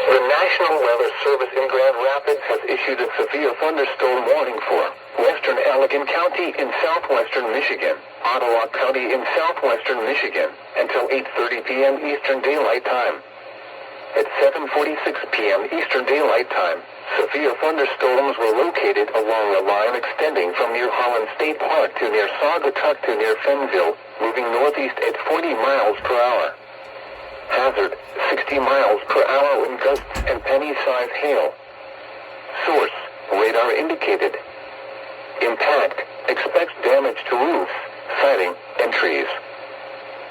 The National Weather Service in Grand Rapids has issued a severe thunderstorm warning for western Allegan County in southwestern Michigan, Ottawa County in southwestern Michigan, until 8:30 p.m. Eastern Daylight Time. At 7:46 p.m. Eastern Daylight Time, severe thunderstorms were located along a line extending from near Holland State Park to near Saugatuck to near Fennville, moving northeast at 40 miles per hour. Hazard, 60 miles per hour wind gusts and penny-sized hail. Source, radar indicated. Impact, expects damage to roofs, siding, and trees.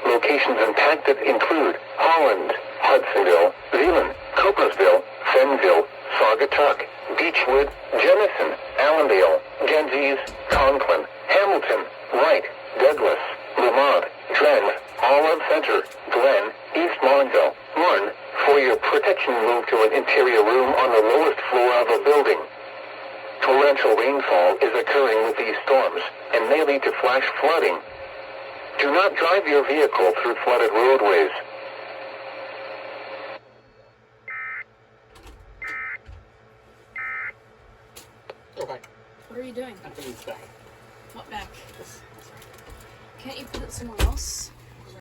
Locations impacted include Holland, Hudsonville, Zeeland, Coopersville, Fennville, Saugatuck, Beechwood, Jennison, Allendale, Genzies, Conklin, Hamilton, Wright, Douglas, Lamont, Dren, Olive Center, Glen, East Monville, Marne. For your protection, move to an interior room on the lowest floor of a building. Torrential rainfall is occurring with these storms and may lead to flash flooding. Do not drive your vehicle through flooded roadways. Okay. What are you doing? I'm putting this back. What back? This. Can't you put it somewhere else?